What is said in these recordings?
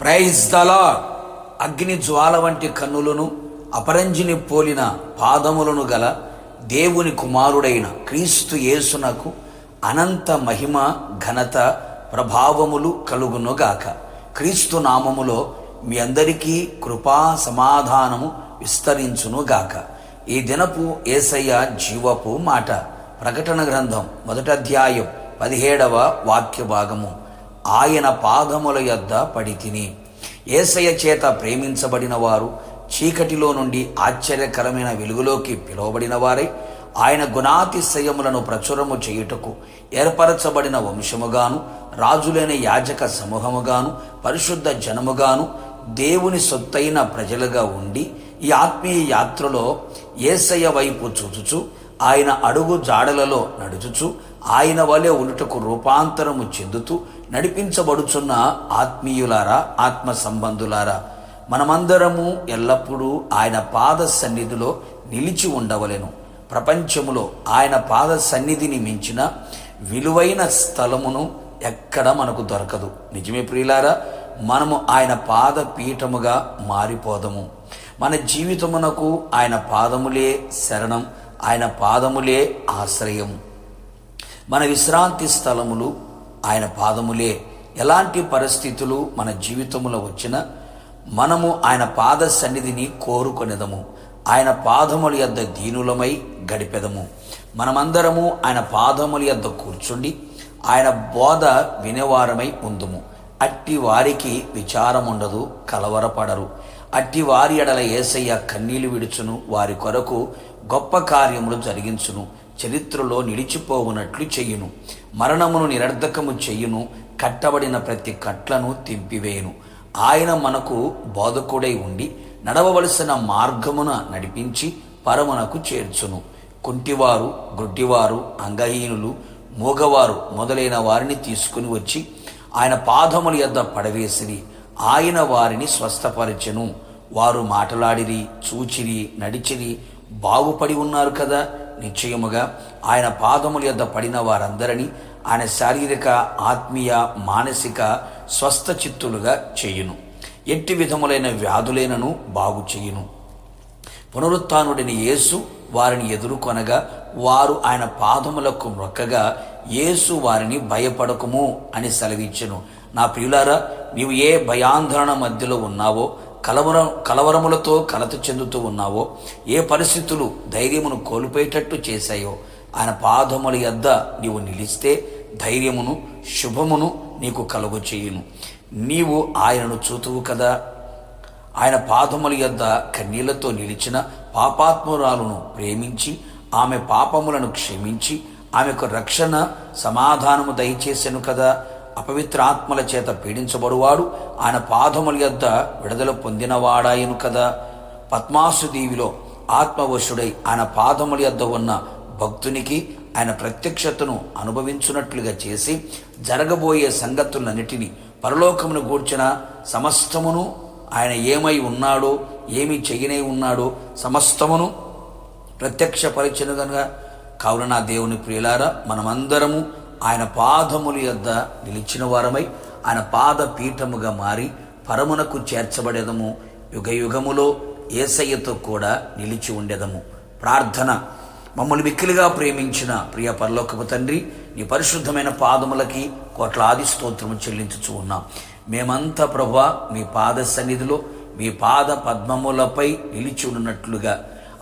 Praise the lord. అగ్ని జ్వాల వంటి కన్నులను అపరంజిని పోలిన పాదములను గల దేవుని కుమారుడైన క్రీస్తు యేసునకు అనంత మహిమ ఘనత ప్రభావములు కలుగునుగాక. క్రీస్తు నామములో మీ అందరికీ కృపా సమాధానము విస్తరించునుగాక. ఈ దినపు యేసయ్య జీవపు మాట. ప్రకటన గ్రంథం 1వ అధ్యాయం 17వ వాక్య భాగము. ఆయన పాదముల యొద్ద పడితిని. యేసయ్య చేత ప్రేమించబడిన వారు చీకటిలో నుండి ఆశ్చర్యకరమైన వెలుగులోకి పిలువబడిన వారై ఆయన గుణాతిశయములను ప్రచురము చేయుటకు ఏర్పరచబడిన వంశముగాను, రాజులైన యాజక సమూహముగాను, పరిశుద్ధ జనముగాను, దేవుని సొత్తైన ప్రజలుగా ఉండి ఈ ఆత్మీయ యాత్రలో యేసయ్య వైపు చూచుచు ఆయన అడుగు జాడలలో నడుచుచు ఆయన వలె ఉండుటకు రూపాంతరము చెందుతూ నడిపించబడుచున్న ఆత్మీయులారా, ఆత్మ సంబంధులారా, మనమందరము ఎల్లప్పుడూ ఆయన పాద సన్నిధిలో నిలిచి ఉండవలెను. ప్రపంచములో ఆయన పాద సన్నిధిని మించిన విలువైన స్థలమును ఎక్కడ మనకు దొరకదు. నిజమే ప్రియులారా, మనము ఆయన పాద పీఠముగా మారిపోదము. మన జీవితమునకు ఆయన పాదములే శరణం, ఆయన పాదములే ఆశ్రయము. మన విశ్రాంతి స్థలములు ఆయన పాదములే. ఎలాంటి పరిస్థితులు మన జీవితంలో వచ్చినా మనము ఆయన పాద సన్నిధిని కోరుకొనేదము. ఆయన పాదముల యొద్ద దీనులమై గడిపెదము. మనమందరము ఆయన పాదముల యొద్ద కూర్చుండి ఆయన బోధ వినేవారమై ఉందుము. అట్టి వారికి విచారం ఉండదు, కలవరపడరు. అట్టి వారి ఎడల యేసయ్య కన్నీళ్లు విడుచును, వారి కొరకు గొప్ప కార్యములు జరిగించును, చరిత్రలో నిలిచిపోవునట్లు చెయ్యును, మరణమును నిరర్ధకము చెయ్యును, కట్టబడిన ప్రతి కట్లను తెంపివేయును. ఆయన మనకు బోధకుడై ఉండి నడవవలసిన మార్గమున నడిపించి పరమునకు చేర్చును. కుంటివారు, గుడ్డివారు, అంగహీనులు, మూగవారు మొదలైన వారిని తీసుకుని వచ్చి ఆయన పాదముల యొద్ద పడవేసిరి. ఆయన వారిని స్వస్థపరచెను. వారు మాటలాడిరి, చూచిరి, నడిచిరి, బాగుపడి ఉన్నారు కదా. నిశ్చయముగా ఆయన పాదముల యొద్ద పడిన వారందరినీ ఆయన శారీరక, ఆత్మీయ, మానసిక స్వస్థ చిత్తులుగా చేయును. ఎట్టి విధములైన వ్యాధులైనను బాగు చేయును. పునరుత్థానుడైన యేసు వారిని ఎదుర్కొనగా వారు ఆయన పాదములకు మొక్కగా యేసు వారిని భయపడకుము అని సెలవిచ్చెను. నా ప్రియులారా, నీవు ఏ భయాందోళన మధ్యలో ఉన్నావో, కలవరములతో కలత చెందుతూ ఉన్నావో, ఏ పరిస్థితులు ధైర్యమును కోల్పోయేటట్టు చేశాయో, ఆయన పాదముల యొద్ద నీవు నిలిస్తే ధైర్యమును, శుభమును నీకు కలుగు చేయును. నీవు ఆయనను చూతువు కదా. ఆయన పాదముల యొద్ద కన్నీళ్లతో నిలిచిన పాపాత్మురాలను ప్రేమించి ఆమె పాపములను క్షమించి ఆమెకు రక్షణ, సమాధానము దయచేసెను కదా. అపవిత్ర ఆత్మల చేత పీడించబడువాడు ఆయన పాదముల యొద్ద విడుదల పొందినవాడాయను కదా. పద్మాసు దీవిలో ఆత్మవశుడై ఆయన పాదముల యొద్ద ఉన్న భక్తునికి ఆయన ప్రత్యక్షతను అనుభవించున్నట్లుగా చేసి జరగబోయే సంగతులన్నిటినీ, పరలోకమును గూర్చిన సమస్తమును, ఆయన ఏమై ఉన్నాడో, ఏమి చెయ్యనై ఉన్నాడో సమస్తమును ప్రత్యక్షపరిచెను గనుక. కావున నా దేవుని ప్రియులారా, మనమందరము ఆయన పాదముల యొద్ద నిలిచిన వారమై ఆయన పాద పీఠముగా మారి పరమునకు చేర్చబడేదము. యుగ యుగములో యేసయ్యతో కూడా నిలిచి ఉండేదము. ప్రార్థన. మమ్మల్ని మిక్కిలిగా ప్రేమించిన ప్రియ పరలోకపు తండ్రి, నీ పరిశుద్ధమైన పాదములకి కోట్లాది స్తోత్రము చెల్లించుచూ ఉన్నాం. మేమంతా ప్రభువా మీ పాద సన్నిధిలో, మీ పాద పద్మములపై నిలిచి ఉన్నట్లుగా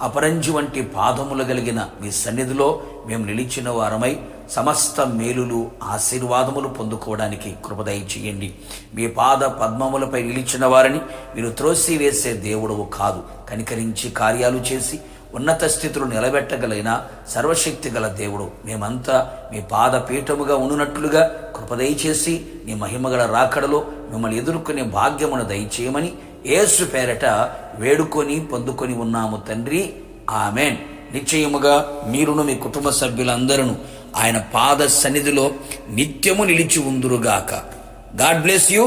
అపరంజి వంటి పాదములు కలిగిన మీ సన్నిధిలో మేము నిలిచిన వారమై సమస్త మేలులు, ఆశీర్వాదములు పొందుకోవడానికి కృప దయచేయండి. మీ పాద పద్మములపై నిలిచిన వారిని మీరు త్రోసివేసే దేవుడవు కాదు. కనికరించి కార్యాలు చేసి ఉన్నత స్థితులు నిలబెట్టగలిగిన సర్వశక్తి గల దేవుడు. మేమంతా మీ పాద పీఠముగా ఉండునట్లుగా కృప దయచేసి నీ మహిమగల రాకడలో మిమ్మల్ని ఎదుర్కొనే భాగ్యమును దయచేయమని యేసు పేరట వేడుకొని పొందుకొని ఉన్నాము తండ్రి. ఆమెన్. నిశ్చయముగా మీరును మీ కుటుంబ సభ్యులందరూ ఆయన పాద సన్నిధిలో నిత్యము నిలిచి ఉందురుగాక. God bless you.